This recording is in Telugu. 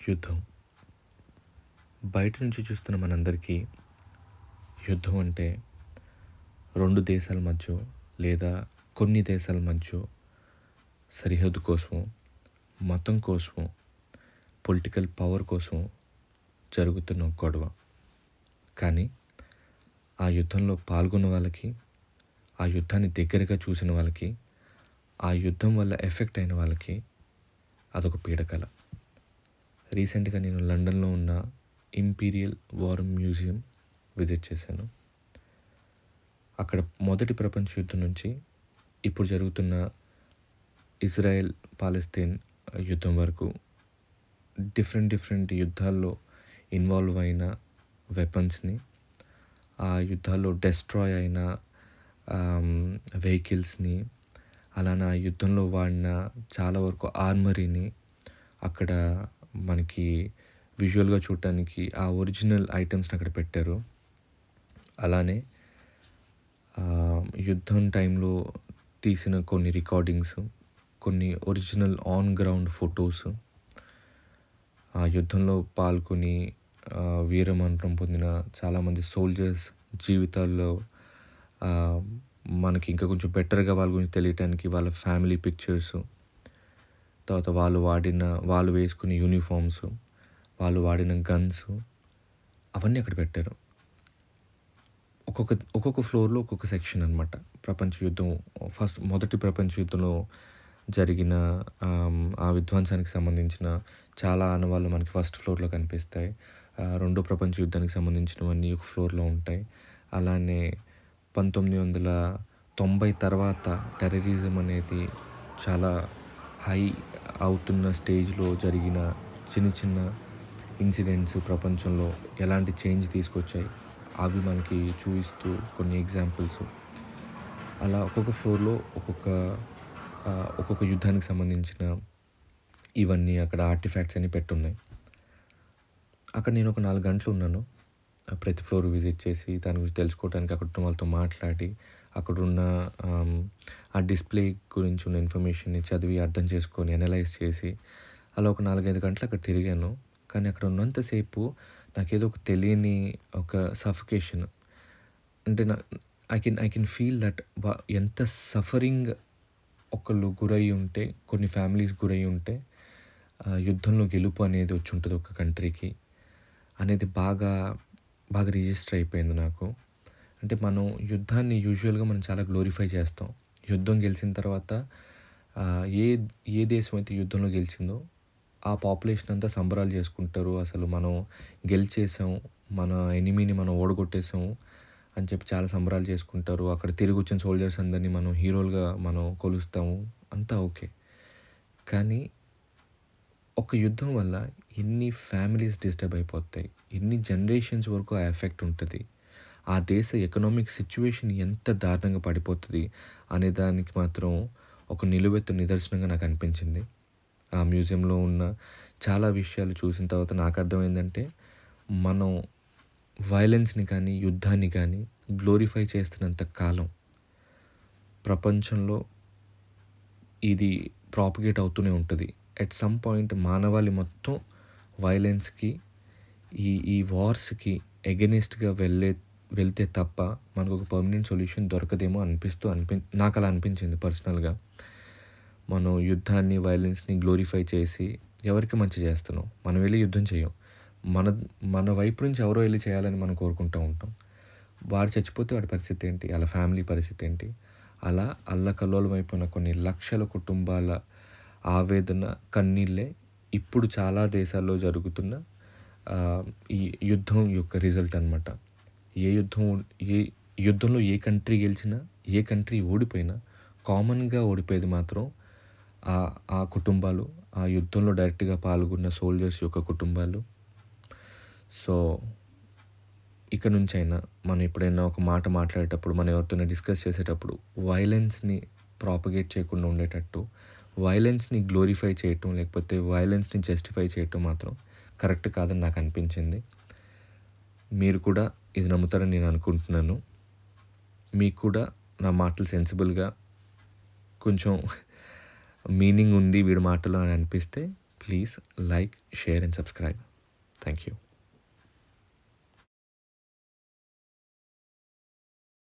యుద్ధం. బయట నుంచి చూస్తున్న మనందరికీ యుద్ధం అంటే 2 దేశాల మధ్యో లేదా కొన్ని దేశాల మధ్యో సరిహద్దు కోసమో, మతం కోసమో, పొలిటికల్ పవర్ కోసమో జరుగుతున్న ఒక గొడవ. కానీ ఆ యుద్ధంలో పాల్గొన్న వాళ్ళకి, ఆ యుద్ధాన్ని దగ్గరగా చూసిన వాళ్ళకి, ఆ యుద్ధం వల్ల ఎఫెక్ట్ అయిన వాళ్ళకి అదొక పీడకల. రీసెంట్‌గా నేను లండన్‌లో ఉన్న ఇంపీరియల్ వార్ మ్యూజియం విజిట్ చేశాను. అక్కడ మొదటి ప్రపంచ యుద్ధం నుంచి ఇప్పుడు జరుగుతున్న ఇజ్రాయెల్ పాలస్తీన్ యుద్ధం వరకు డిఫరెంట్ యుద్ధాల్లో ఇన్వాల్వ్ అయిన వెపన్స్‌ని, ఆ యుద్ధాల్లో డెస్ట్రాయ్ అయిన వెహికల్స్‌ని, అలానే ఆ యుద్ధంలో వాడిన చాలా వరకు ఆర్మరీని అక్కడ మనకి విజువల్‌గా చూడటానికి ఆ ఒరిజినల్ ఐటెమ్స్‌ని అక్కడ పెట్టారు. అలానే యుద్ధం టైంలో తీసిన కొన్ని రికార్డింగ్స్, కొన్ని ఒరిజినల్ ఆన్ గ్రౌండ్ ఫొటోస్, ఆ యుద్ధంలో పాల్గొని వీరమరణం పొందిన చాలామంది సోల్జర్స్ జీవితాల్లో మనకి ఇంకా కొంచెం బెటర్‌గా వాళ్ళ గురించి తెలియటానికి వాళ్ళ ఫ్యామిలీ పిక్చర్స్, తర్వాత వాళ్ళు వేసుకునే యూనిఫామ్స్, వాళ్ళు వాడిన గన్స్ అవన్నీ అక్కడ పెట్టారు. ఒక్కొక్క ఫ్లోర్‌లో ఒక్కొక్క సెక్షన్ అనమాట. మొదటి ప్రపంచ యుద్ధంలో జరిగిన ఆ విధ్వంసానికి సంబంధించిన చాలా ఆనవాళ్ళు మనకి ఫస్ట్ ఫ్లోర్‌లో కనిపిస్తాయి. రెండో ప్రపంచ యుద్ధానికి సంబంధించినవన్నీ ఒక ఫ్లోర్‌లో ఉంటాయి. అలానే 1990 తర్వాత టెర్రరిజం అనేది చాలా హై అవుతున్న స్టేజ్‌లో జరిగిన చిన్న ఇన్సిడెంట్స్ ప్రపంచంలో ఎలాంటి చేంజ్ తీసుకొచ్చాయి అవి మనకి చూపిస్తూ కొన్ని ఎగ్జాంపుల్స్. అలా ఒక్కొక్క ఫ్లోర్‌లో ఒక్కొక్క యుద్ధానికి సంబంధించిన ఇవన్నీ అక్కడ ఆర్టిఫాక్ట్స్ అన్నీ పెట్టున్నాయి. అక్కడ నేను ఒక 4 గంటలు ఉన్నాను. ప్రతి ఫ్లోర్ విజిట్ చేసి దాని గురించి తెలుసుకోవడానికి అక్కడున్న వాళ్ళతో మాట్లాడి, అక్కడున్న ఆ డిస్‌ప్లే గురించి ఉన్న ఇన్ఫర్మేషన్‌ని చదివి అర్థం చేసుకొని అనలైజ్ చేసి అలా ఒక 4, 5 గంటలు అక్కడ తిరిగాను. కానీ అక్కడ ఉన్నంతసేపు నాకేదో ఒక తెలియని ఒక సఫకేషన్. అంటే ఐ కెన్ ఫీల్ దట్ ఎంత సఫరింగ్ ఒకళ్ళు గురయ్యి ఉంటే, కొన్ని ఫ్యామిలీస్ గురయ్యి ఉంటే యుద్ధంలో గెలుపు అనేది వచ్చుంటది ఒక కంట్రీకి అనేది బాగా రిజిస్టర్ అయిపోయింది నాకు. అంటే మనం యుద్ధాన్ని యూజువల్‌గా మనం చాలా గ్లోరిఫై చేస్తాం. యుద్ధం గెలిచిన తర్వాత ఏ ఏ దేశం అయితే యుద్ధంలో గెలిచిందో ఆ పాపులేషన్ అంతా సంబరాలు చేసుకుంటారు. అసలు మనం గెలిచేసాం, మన ఎనిమీని మనం ఓడగొట్టేసాం అని చెప్పి చాలా సంబరాలు చేసుకుంటారు. అక్కడ తిరిగొచ్చిన సోల్జర్స్ అందరినీ మనం హీరోలుగా మనం కొలుస్తాము. అంతా ఓకే. కానీ ఒక యుద్ధం వల్ల ఎన్ని ఫ్యామిలీస్ డిస్టర్బ్ అయిపోతాయి, ఎన్ని జనరేషన్స్ వరకు ఆ ఎఫెక్ట్ ఉంటది, ఆ దేశ ఎకనామిక్ సిచ్యువేషన్ ఎంత దారుణంగా పడిపోతది అనే దానికి మాత్రం ఒక నిలువెత్తు నిదర్శనంగా నాకు అనిపించింది. ఆ మ్యూజియంలో ఉన్న చాలా విషయాలు చూసిన తర్వాత నాకు అర్థమైందంటే, మనం వయలెన్స్‌ని కానీ, యుద్ధాన్ని కానీ గ్లోరిఫై చేస్తున్నంత కాలం ప్రపంచంలో ఇది ప్రాపగేట్ అవుతూనే ఉంటది. ఎట్ సమ్ పాయింట్ మానవాళి మొత్తం వయలెన్స్‌కి, ఈ వార్స్‌కి ఎగెనిస్ట్‌గా వెళ్తే తప్ప మనకొక పర్మనెంట్ సొల్యూషన్ దొరకదేమో నాకలా అనిపించింది పర్సనల్‌గా. మనం యుద్ధాన్ని, వయలెన్స్‌ని గ్లోరిఫై చేసి ఎవరికి మంచి చేస్తున్నాం? మనం వెళ్లి యుద్ధం చేయం. మన వైపు నుంచి ఎవరో వెళ్లి చేయాలని మనం కోరుకుంటూ ఉంటాం. వాడు చచ్చిపోతే వాడి పరిస్థితి ఏంటి? ఆళ్ళ ఫ్యామిలీ పరిస్థితి ఏంటి? అలా అల్లకల్లోలమైపోయిన కొన్ని లక్షల కుటుంబాల ఆవేదన, కన్నీళ్ళే ఇప్పుడు చాలా దేశాల్లో జరుగుతున్న ఈ యుద్ధం యొక్క రిజల్ట్ అనమాట. ఏ యుద్ధంలో ఏ కంట్రీ గెలిచినా, ఏ కంట్రీ ఓడిపోయినా కామన్‌గా ఓడిపోయేది మాత్రం ఆ కుటుంబాలు, ఆ యుద్ధంలో డైరెక్ట్‌గా పాల్గొన్న సోల్జర్స్ యొక్క కుటుంబాలు. సో, ఇక నుంచైనా మనం ఎప్పుడైనా ఒక మాట మాట్లాడేటప్పుడు, మనం ఎవరితోనైనా డిస్కస్ చేసేటప్పుడు వయలెన్స్‌ని ప్రాపగేట్ చేయకుండా ఉండేటట్టు, వయలెన్స్‌ని గ్లోరిఫై చేయటం, లేకపోతే వయలెన్స్‌ని జస్టిఫై చేయటం మాత్రం కరెక్ట్ కాదని నాకు అనిపించింది. మీరు కూడా ఇది నమ్ముతారని నేను అనుకుంటున్నాను. మీకు కూడా నా మాటలు సెన్సిబుల్‌గా కొంచెం మీనింగ్ ఉంది వీడి మాటలో అని అనిపిస్తే please like, share and subscribe. Thank you.